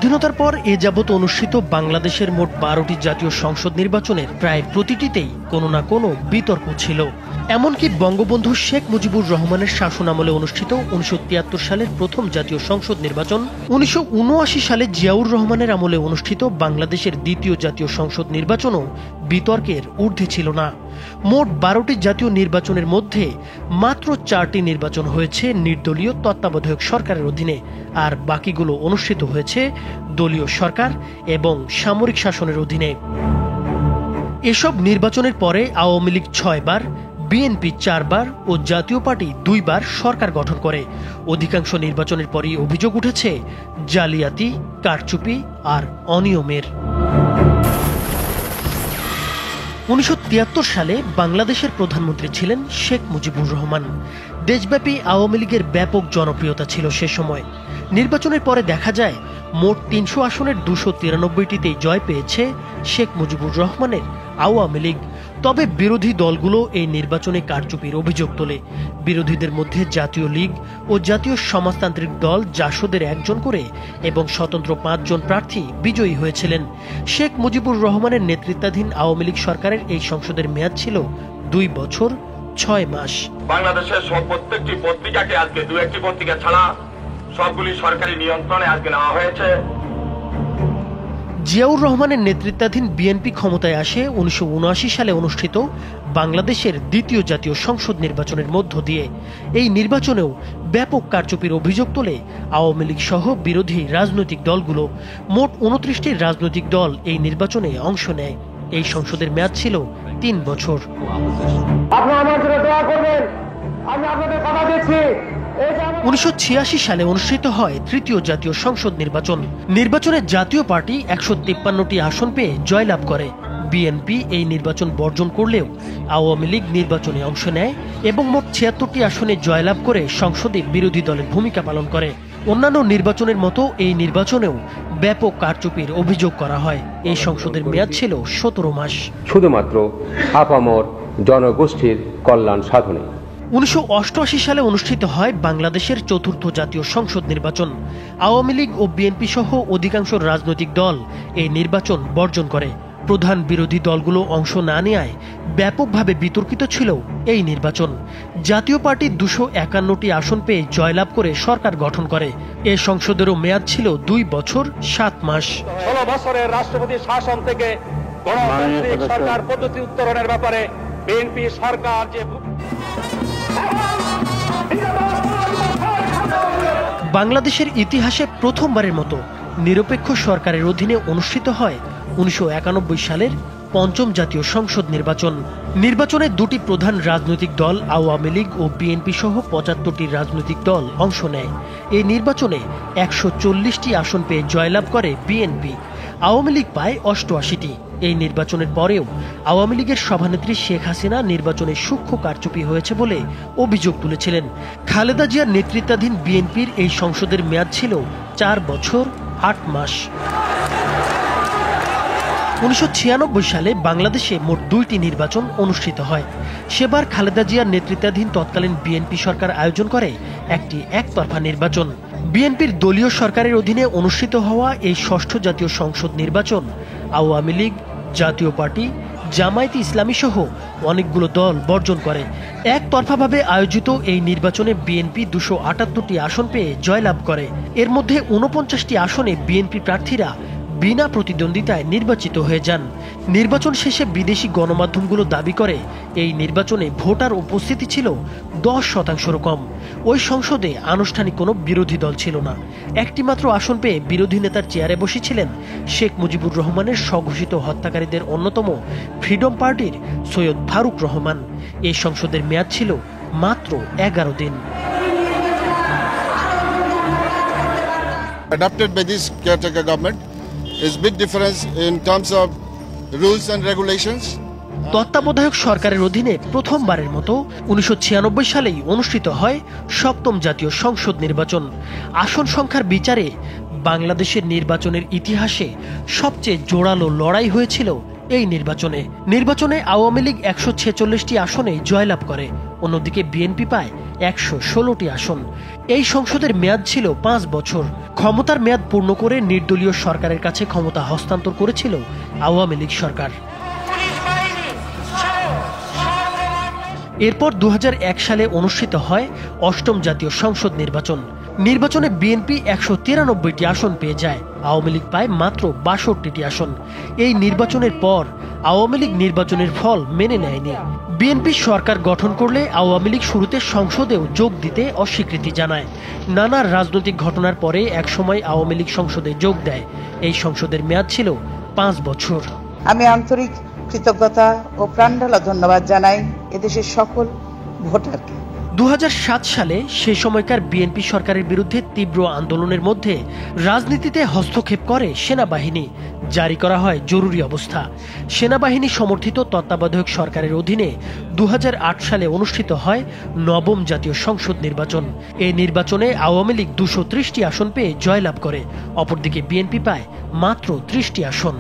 স্বাধীনতার পর এ যাবৎ অনুষ্ঠিত বাংলাদেশের মোট 12টি জাতীয় সংসদ নির্বাচনের প্রায় প্রতিটিতেই কোনো না কোনো বিতর্ক ছিল। এমনকি বঙ্গবন্ধু শেখ মুজিবুর রহমানের শাসনামলে অনুষ্ঠিত 1973 সালের প্রথম জাতীয় সংসদ নির্বাচন, 1979 সালে জিয়াউর রহমানের আমলে অনুষ্ঠিত বাংলাদেশের দ্বিতীয় জাতীয় সংসদ নির্বাচনও বিতর্কের ঊর্ধ্বে ছিল না। মোট 12টি জাতীয় নির্বাচনের মধ্যে মাত্র 4টি নির্বাচন হয়েছে নির্দলীয় তত্ত্বাবধায়ক সরকারের অধীনে, আর বাকিগুলো অনুষ্ঠিত হয়েছে দলীয় সরকার এবং সামরিক শাসনের অধীনে। এসব নির্বাচনের পরে আওয়ামী লীগ 6 বার, বিএনপি 4 বার ও জাতীয় পার্টি 2 বার সরকার গঠন করে। অধিকাংশ নির্বাচনের পরই অভিযোগ উঠেছে জালিয়াতি, কারচুপি আর অনিয়মের। 1973 সালে বাংলাদেশের প্রধানমন্ত্রী ছিলেন শেখ মুজিবুর রহমান। দেশব্যাপী আওয়ামী লীগের ব্যাপক জনপ্রিয়তা ছিল সে সময়। নির্বাচনের পরে দেখা যায় মোট 300 আসনের 293টিতেই জয় পেয়েছে শেখ মুজিবুর রহমানের আওয়ামী লীগ। তবে বিরোধী দলগুলো এই নির্বাচনে কারচুপির অভিযোগ তোলে। বিরোধীদের মধ্যে জাতীয় লীগ ও জাতীয় সমাজতান্ত্রিক দল জাসদের 1 জন করে এবং স্বতন্ত্র 5 জন প্রার্থী বিজয়ী হয়েছিলেন। শেখ মুজিবুর রহমানের নেতৃত্বাধীন আওয়ামী লীগ সরকারের এই সংসদের মেয়াদ ছিল 2 বছর 6 মাস। বাংলাদেশের প্রত্যেকটি পত্রিকাকে আজকে 2-1টি পত্রিকা ছাড়া সবগুলি সরকারি নিয়ন্ত্রণে আজকে নেওয়া হয়েছে। জিয়াউর রহমানের নেতৃত্বাধীন বিএনপি ক্ষমতায় আসে 1979 সালে অনুষ্ঠিত বাংলাদেশের দ্বিতীয় জাতীয় সংসদ নির্বাচনের মধ্য দিয়ে। এই নির্বাচনেও ব্যাপক কারচুপির অভিযোগ তোলে আওয়ামী লীগ সহ বিরোধী রাজনৈতিক দলগুলো। মোট 29টি রাজনৈতিক দল এই নির্বাচনে অংশ নেয়। এই সংসদের মেয়াদ ছিল 3 বছর। আপনারা আমার জন্য দোয়া করবেন, আমি আপনাদের কথা দিচ্ছি। 1986 সালে অনুষ্ঠিত হয় তৃতীয় জাতীয় সংসদ নির্বাচন। নির্বাচনে জাতীয় পার্টি 153টি আসন পেয়ে জয়লাভ করে। বিএনপি এই নির্বাচন বর্জন করলেও আওয়ামী লীগ নির্বাচনে অংশ নেয় এবং মোট 76টি আসনে জয়লাভ করে সংসদে বিরোধী দলের ভূমিকা পালন করে। অন্যান্য নির্বাচনের মতো এই নির্বাচনেও ব্যাপক কারচুপির অভিযোগ করা হয়। এই সংসদের মেয়াদ ছিল 17 মাস, শুধুমাত্র আপামর জনগোষ্ঠীর কল্যাণ সাধনে। 1988 সালে অনুষ্ঠিত হয় বাংলাদেশের চতুর্থ জাতীয় সংসদ নির্বাচন। আওয়ামী লীগ ও বিএনপি সহ অধিকাংশ রাজনৈতিক দল এই নির্বাচন বর্জন করে। প্রধান বিরোধী দলগুলো অংশ না নেয়ায় ব্যাপকভাবে বিতর্কিত ছিল এই নির্বাচন। জাতীয় পার্টি 251টি আসন পেয়ে জয়লাভ করে সরকার গঠন করে। এ সংসদেরও মেয়াদ ছিল 2 বছর 7 মাস। 16 বছরের রাষ্ট্রপতি শাসন থেকে গণতান্ত্রিক সরকার পদ্ধতি উত্তরণের ব্যাপারে বিএনপি সরকার যে বাংলাদেশের ইতিহাসে প্রথমবারের মতো নিরপেক্ষ সরকারের অধীনে অনুষ্ঠিত হয় 1991 সালের 5ম জাতীয় সংসদ নির্বাচন। নির্বাচনে 2টি প্রধান রাজনৈতিক দল আওয়ামী লীগ ও বিএনপি সহ 75টি রাজনৈতিক দল অংশ নেয়। এই নির্বাচনে 140টি আসন পেয়ে জয়লাভ করে বিএনপি। আওয়ামী লীগ পায় 88টি। এই নির্বাচনের পরেও আওয়ামী লীগের সভানেত্রী শেখ হাসিনা নির্বাচনে সূক্ষ্ম কারচুপি হয়েছে বলে অভিযোগ তুলেছিলেন। খালেদা জিয়ার নেতৃত্বাধীন বিএনপির এই সংসদের মেয়াদ ছিল 4 বছর 8 মাস। 1996 সালে বাংলাদেশে মোট 2টি নির্বাচন অনুষ্ঠিত হয়। সেবার খালেদা জিয়ার নেতৃত্বাধীন তৎকালীন বিএনপি সরকার আয়োজন করে একটি একতরফা নির্বাচন। বিএনপির দলীয় সরকারের অধীনে অনুষ্ঠিত হওয়া এই 6ষ্ঠ জাতীয় সংসদ নির্বাচন আওয়ামী লীগ, জাতীয় পার্টি, জামায়াতে ইসলামী সহ অনেকগুলো দল বর্জন করে। একতরফাভাবে আয়োজিত এই নির্বাচনে বিএনপি 278টি আসন পেয়ে জয়লাভ করে। এর মধ্যে 49টি আসনে বিএনপি প্রার্থীরা বিনা প্রতিদ্বন্দ্বিতায় নির্বাচিত হয়ে যান। নির্বাচন শেষে বিদেশি গণমাধ্যমগুলো দাবি করে এই নির্বাচনে ভোটার উপস্থিতি ছিল 10%-রও কম। ওই সংসদে আনুষ্ঠানিক কোনো বিরোধী দল ছিল না। একটি মাত্র আসন পেয়ে বিরোধী নেতার চেয়ারে বসেছিলেন শেখ মুজিবুর রহমানের স্বঘোষিত হত্যাকারীদের অন্যতম ফ্রিডম পার্টির সৈয়দ ফারুক রহমান। এই সংসদের মেয়াদ ছিল মাত্র 11 দিন। Adopted by this caretaker government is big difference in terms of rules and regulations. তত্ত্বাবধায়ক সরকারের অধীনে প্রথমবারের মতো 1996 সালেই অনুষ্ঠিত হয় 7ম জাতীয় সংসদ নির্বাচন। আসন সংখ্যার বিচারে বাংলাদেশের নির্বাচনের ইতিহাসে সবচেয়ে জোরালো লড়াই হয়েছিল এই নির্বাচনে। আওয়ামী লীগ 146টি আসনে জয়লাভ করে। অন্যদিকে বিএনপি পায় 116টি আসন। এই সংসদের মেয়াদ ছিল 5 বছর। ক্ষমতার মেয়াদ পূর্ণ করে নির্দলীয় সরকারের কাছে ক্ষমতা হস্তান্তর করেছিল আওয়ামী লীগ সরকার। এরপর 2001 সালে অনুষ্ঠিত হয় 8ম জাতীয় সংসদ নির্বাচন। নির্বাচনে বিএনপি 193টি আসন পেয়ে যায়, আওয়ামী লীগ পায় মাত্র 62টি আসন। এই নির্বাচনের পর আওয়ামী লীগ নির্বাচনের ফল মেনে নেয়নি। বিএনপি সরকার গঠন করলে আওয়ামী লীগ শুরুতে সংসদেও যোগ দিতে অস্বীকৃতি জানায়। নানা রাজনৈতিক ঘটনার পরে একসময় আওয়ামী লীগ সংসদে যোগ দেয়। এই সংসদের মেয়াদ ছিল 5 বছর। আমি আন্তরিক কৃতজ্ঞতা ও প্রাণঢালা ধন্যবাদ জানাই এদেশের সকল ভোটারকে। 2007 সালে সে সময়কার বিএনপি সরকারের বিরুদ্ধে তীব্র আন্দোলনের মধ্যে রাজনীতিতে হস্তক্ষেপ করে সেনাবাহিনী। জারি করা হয় জরুরি অবস্থা। সেনাবাহিনী সমর্থিত তত্ত্বাবধায়ক সরকারের অধীনে 2008 সালে অনুষ্ঠিত হয় 9ম জাতীয় সংসদ নির্বাচন। এই নির্বাচনে আওয়ামী লীগ 230টি আসন পেয়ে জয়লাভ করে, অপরদিকে বিএনপি পায় মাত্র 30টি আসন।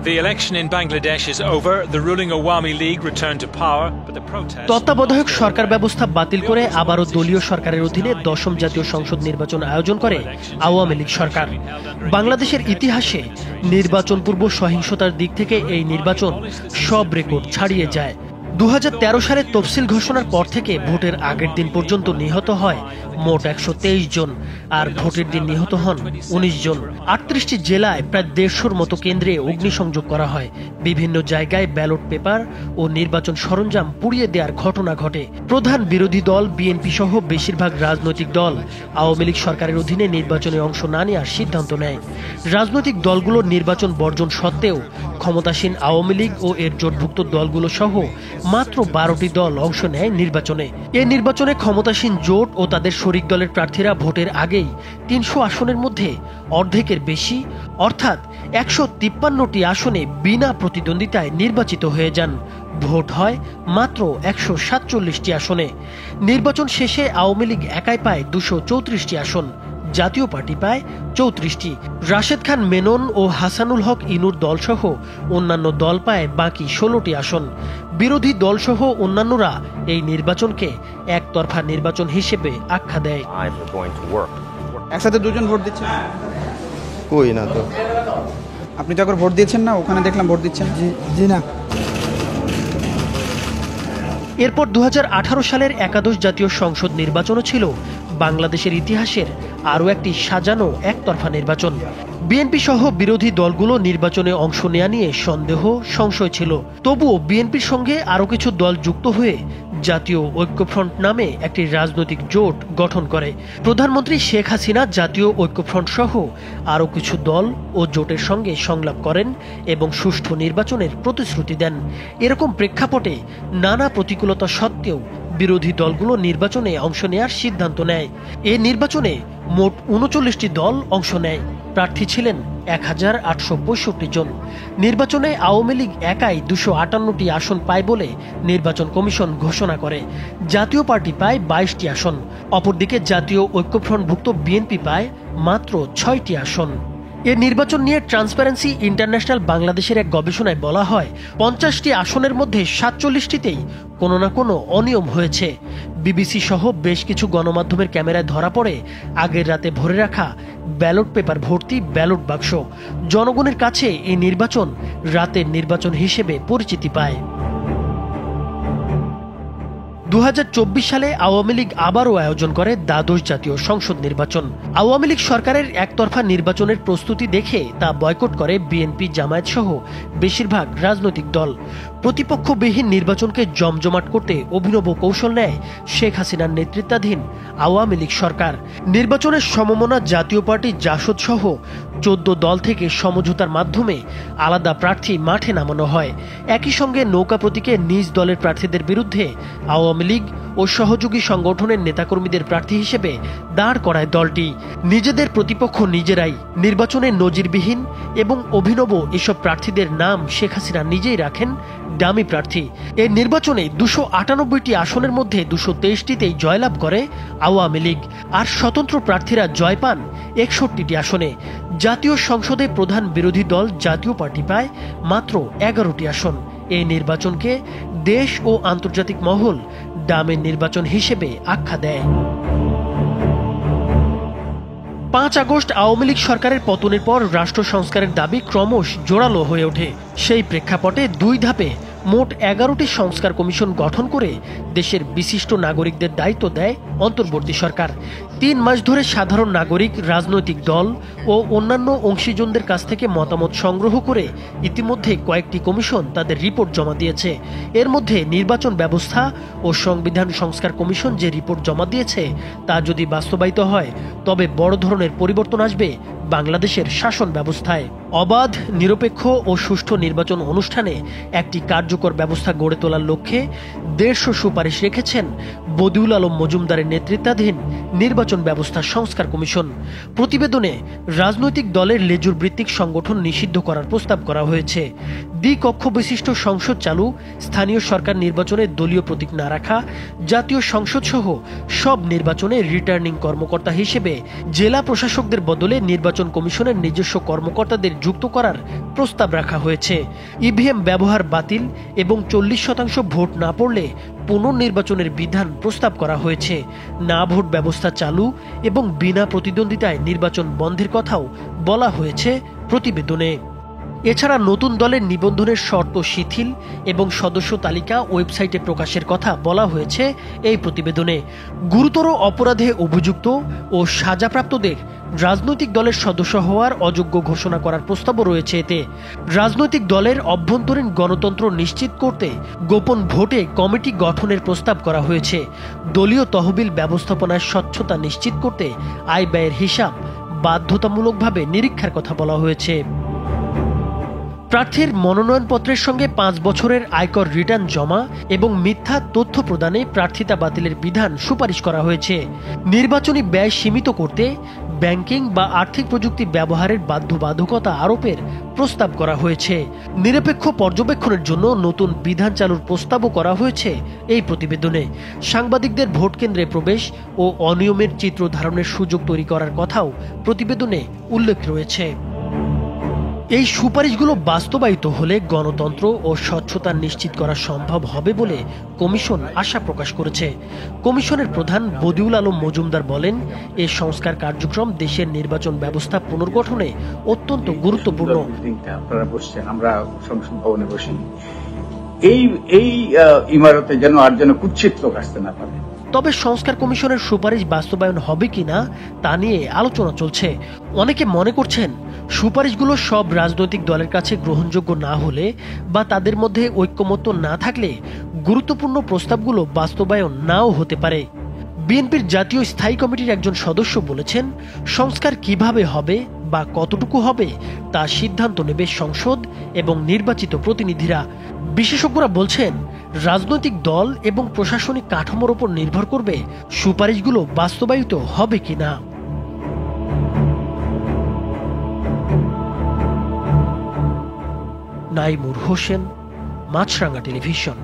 The election in Bangladesh is over. The ruling Awami League returned to power, but the protests... তত্ত্বাবধায়ক সরকার ব্যবস্থা বাতিল করে আবারও দলীয় সরকারের অধীনে 10ম জাতীয় সংসদ নির্বাচন আয়োজন করে আওয়ামী লীগ সরকার। বাংলাদেশের ইতিহাসে নির্বাচন পূর্ব সহিংসতার দিক থেকে এই নির্বাচন সব রেকর্ড ছাড়িয়ে যায়। 2013 সালে তফসিল ঘোষণার পর থেকে ভোটের আগের দিন পর্যন্ত নিহত হয় মোট 123 জন, আর ভোটের দিন নিহত হন 19 জন। 38টি জেলায় প্রায় 150-র মতো কেন্দ্রে অগ্নিসংযোগ করা হয়। বিভিন্ন জায়গায় ব্যালট পেপার ও নির্বাচন সরঞ্জাম পুড়িয়ে দেওয়ার ঘটনা ঘটে। প্রধান বিরোধী দল বিএনপি সহ বেশিরভাগ রাজনৈতিক দল আওয়ামী লীগ সরকারের অধীনে নির্বাচনে অংশ না নেওয়ার সিদ্ধান্ত নেয়। রাজনৈতিক দলগুলোর নির্বাচন বর্জন সত্ত্বেও ক্ষমতাসীন আওয়ামী লীগ ও এর জোটভুক্ত দলগুলো সহ মাত্র 12টি দল অংশ নেয় নির্বাচনে। এই নির্বাচনে ক্ষমতাসীন জোট ও তাদের শরিক দলের প্রার্থীরা ভোটের আগেই 300 আসনের মধ্যে অর্ধেকের বেশি অর্থাৎ 153টি আসনে বিনা প্রতিদ্বন্দ্বিতায় নির্বাচিত হয়ে যান। ভোট হয় মাত্র 147টি আসনে। নির্বাচন শেষে আওয়ামী লীগ একাই পায় 234টি আসন, জাতীয় পার্টি পায় 34টি। রাশেদ খান মেনন ও হাসানুল হক ইনুর দলসহ অন্যান্য দল পায় বাকি 16টি আসন। বিরোধী দলসহ অন্যান্যরা এই নির্বাচনকে একতরফা নির্বাচন হিসেবে আখ্যা দেয়। একসাথে দুজন ভোট দিচ্ছেন? কই না তো। আপনি তো একবার ভোট দিয়েছেন না? ওখানে দেখলাম ভোট দিচ্ছেন। জি না। এরপর 2018 সালের একাদশ জাতীয় সংসদ নির্বাচনও ছিল বাংলাদেশের ইতিহাসের আরও একটি সাজানো একতরফা নির্বাচন। বিএনপি সহ বিরোধী দলগুলো নির্বাচনে অংশ নেওয়া নিয়ে সন্দেহ সংশয় ছিল। তবুও বিএনপির সঙ্গে আরও কিছু দল যুক্ত হয়ে জাতীয় ঐক্যফ্রন্ট নামে একটি রাজনৈতিক জোট গঠন করে। প্রধানমন্ত্রী শেখ হাসিনা জাতীয় ঐক্যফ্রন্ট সহ আরও কিছু দল ও জোটের সঙ্গে সংলাপ করেন এবং সুষ্ঠু নির্বাচনের প্রতিশ্রুতি দেন। এরকম প্রেক্ষাপটে নানা প্রতিকূলতা সত্ত্বেও বিরোধী দলগুলো নির্বাচনে অংশ নেয়ার সিদ্ধান্ত নেয়। এ নির্বাচনে মোট 39টি দল অংশ নেয়। প্রার্থী ছিলেন 1865 জন। নির্বাচনে আওয়ামী লীগ একাই 258টি আসন পায় বলে নির্বাচন কমিশন ঘোষণা করে। জাতীয় পার্টি পায় 22টি আসন, অপরদিকে জাতীয় ঐক্যফ্রন্টভুক্ত বিএনপি পায় মাত্র 6টি আসন। এ নির্বাচন নিয়ে ট্রান্সপারেন্সি ইন্টারন্যাশনাল বাংলাদেশের এক গবেষণায় বলা হয় 50টি আসনের মধ্যে 47টিতেই কোনো না কোনো অনিয়ম হয়েছে। বিবিসি সহ বেশ কিছু গণমাধ্যমের ক্যামেরায় ধরা পড়ে আগের রাতে ভরে রাখা ব্যালট পেপার ভর্তি ব্যালট বাক্স। জনগণের কাছে এই নির্বাচন রাতের নির্বাচন হিসেবে পরিচিতি পায়। 2024 সালে আওয়ামী লীগ আবারও আয়োজন করে দ্বাদশ জাতীয় সংসদ নির্বাচন। আওয়ামী লীগ সরকারের একতরফা নির্বাচনের প্রস্তুতি দেখে তা বয়কট করে বিএনপি, জামায়াত সহ বেশিরভাগ রাজনৈতিক দল। প্রতিপক্ষবিহীন নির্বাচনকে জমজমাট করতে অভিনব কৌশল নেয় শেখ হাসিনার নেতৃত্বাধীন আওয়ামী লীগ সরকার। নির্বাচনের সমমনা জাতীয় পার্টি জাসদ সহ 14 দল থেকে সমঝোতার মাধ্যমে আলাদা প্রার্থী মাঠে নামানো হয়। একই সঙ্গে নৌকা প্রতীকে নিজ দলের প্রার্থীদের বিরুদ্ধে আওয়ামী লীগ ও সহযোগী সংগঠনের নেতাকর্মীদের প্রার্থী হিসেবে দাঁড় করায় দলটি। নিজেদের প্রতিপক্ষ নিজেরাই। নির্বাচনে নজিরবিহীন এবং অভিনব এসব প্রার্থীদের নাম শেখ হাসিনা নিজেই রাখেন ডামি প্রার্থী। এই নির্বাচনে 298টি আসনের মধ্যে 223টিতেই জয়লাভ করে আওয়ামী লীগ, আর স্বতন্ত্র প্রার্থীরা জয় পান 61টি আসনে। জাতীয় সংসদে প্রধান বিরোধী দল জাতীয় পার্টি পায় মাত্র 11টি আসন। এই নির্বাচনকে দেশ ও আন্তর্জাতিক মহল ডামের নির্বাচন হিসেবে আখ্যা দেয়। 5 আগস্ট আওয়ামী লীগ সরকারের পতনের পর রাষ্ট্র সংস্কারের দাবি ক্রমশ জোরালো হয়ে ওঠে। সেই প্রেক্ষাপটে 2 ধাপে মোট 11টি সংস্কার কমিশন গঠন করে দেশের বিশিষ্ট নাগরিকদের দায়িত্ব দেয় অন্তর্বর্তী সরকার। 3 মাস ধরে সাধারণ নাগরিক, রাজনৈতিক দল ও অন্যান্য অংশীজনদের কাছ থেকে মতামত সংগ্রহ করে ইতিমধ্যে কয়েকটি কমিশন তাদের রিপোর্ট জমা দিয়েছে। এর মধ্যে নির্বাচন ব্যবস্থা ও সংবিধান সংস্কার কমিশন যে রিপোর্ট জমা দিয়েছে তা যদি বাস্তবায়িত হয় তবে বড় ধরনের পরিবর্তন আসবে বাংলাদেশের শাসন ব্যবস্থায়। অবাধ, নিরপেক্ষ ও সুষ্ঠু নির্বাচন অনুষ্ঠানে একটি কার্যকর ব্যবস্থা গড়ে তোলার লক্ষ্যে 150 সুপারিশ রেখেছেন বদিউল আলম মজুমদারের নেতৃত্বাধীন নির্বাচন ব্যবস্থা সংস্কার কমিশন। প্রতিবেদনে রাজনৈতিক দলের লেজুর ভিত্তিক সংগঠন নিষিদ্ধ করার প্রস্তাব করা হয়েছে। দ্বিকক্ষ বিশিষ্ট সংসদ চালু, স্থানীয় সরকার নির্বাচনে দলীয় প্রতীক না রাখা, জাতীয় সংসদ সহ সব নির্বাচনে রিটার্নিং কর্মকর্তা হিসেবে জেলা প্রশাসকদের বদলে নির্বাচন কমিশনের নিজস্ব কর্মকর্তাদের যুক্ত করার প্রস্তাব রাখা হয়েছে। ইভিএম ব্যবহার বাতিল এবং 40% ভোট না পড়লে পুনর্নির্বাচনের বিধান প্রস্তাব করা হয়েছে। না ভোট ব্যবস্থা চালু এবং বিনা প্রতিদ্বন্দ্বিতায় নির্বাচন বন্ধের কথাও বলা হয়েছে প্রতিবেদনে। এছাড়া নতুন দলের নিবন্ধনের শর্ত শিথিল এবং সদস্য তালিকা ওয়েবসাইটে প্রকাশের কথা বলা হয়েছে এই প্রতিবেদনে। গুরুতর অপরাধে অভিযুক্ত ও সাজাপ্রাপ্তদের রাজনৈতিক দলের সদস্য হওয়ার অযোগ্য ঘোষণা করার প্রস্তাবও রয়েছে এতে। রাজনৈতিক দলের অভ্যন্তরীণ গণতন্ত্র নিশ্চিত করতে গোপন ভোটে কমিটি গঠনের প্রস্তাব করা হয়েছে। দলীয় তহবিল ব্যবস্থাপনার স্বচ্ছতা নিশ্চিত করতে আয় ব্যয়ের হিসাব বাধ্যতামূলকভাবে নিরীক্ষার কথা বলা হয়েছে। প্রার্থীর মনোনয়নপত্রের সঙ্গে 5 বছরের আয়কর রিটার্ন জমা এবং মিথ্যা তথ্য প্রদানে প্রার্থিতা বাতিলের বিধান সুপারিশ করা হয়েছে। নির্বাচনী ব্যয় সীমিত করতে ব্যাংকিং বা আর্থিক প্রযুক্তি ব্যবহারের বাধ্যবাধকতা আরোপের প্রস্তাব করা হয়েছে। নিরপেক্ষ পর্যবেক্ষণের জন্য নতুন বিধান চালুর প্রস্তাবও করা হয়েছে এই প্রতিবেদনে। সাংবাদিকদের ভোট কেন্দ্রে প্রবেশ ও অনিয়মের চিত্র ধারণের সুযোগ তৈরি করার কথাও প্রতিবেদনে উল্লেখ রয়েছে। এই সুপারিশগুলো বাস্তবায়িত হলে গণতন্ত্র ও স্বচ্ছতা নিশ্চিত করা সম্ভব হবে বলে কমিশন আশা প্রকাশ করেছে। কমিশনের প্রধান বদিউল আলম মজুমদার বলেন, এই সংস্কার কার্যক্রম দেশের নির্বাচন ব্যবস্থা পুনর্গঠনে অত্যন্ত গুরুত্বপূর্ণ। আপনারা বসছেন, আমরা সংসদ ভবনে বসি, এই ইমারতে যেন আর যেন কুৎসিত লোক আসতে না পারে। তবে সংস্কার কমিশনের সুপারিশ বাস্তবায়ন হবে কিনা তা নিয়ে আলোচনা চলছে। অনেকে মনে করছেন সুপারিশগুলো সব রাজনৈতিক দলের কাছে গ্রহণযোগ্য না হলে বা তাদের মধ্যে ঐক্যমত্য না থাকলে গুরুত্বপূর্ণ প্রস্তাবগুলো বাস্তবায়ন নাও হতে পারে। বিএনপির জাতীয় স্থায়ী কমিটির একজন সদস্য বলেছেন, সংস্কার কিভাবে হবে বা কতটুকু হবে তা সিদ্ধান্ত নেবে সংসদ এবং নির্বাচিত প্রতিনিধিরা। বিশেষজ্ঞরা বলছেন, রাজনৈতিক দল এবং প্রশাসনিক কাঠামোর উপর নির্ভর করবে সুপারিশগুলো বাস্তবায়িত হবে কিনা। নাইমুর হোসেন, মাছরাঙ্গা টেলিভিশন।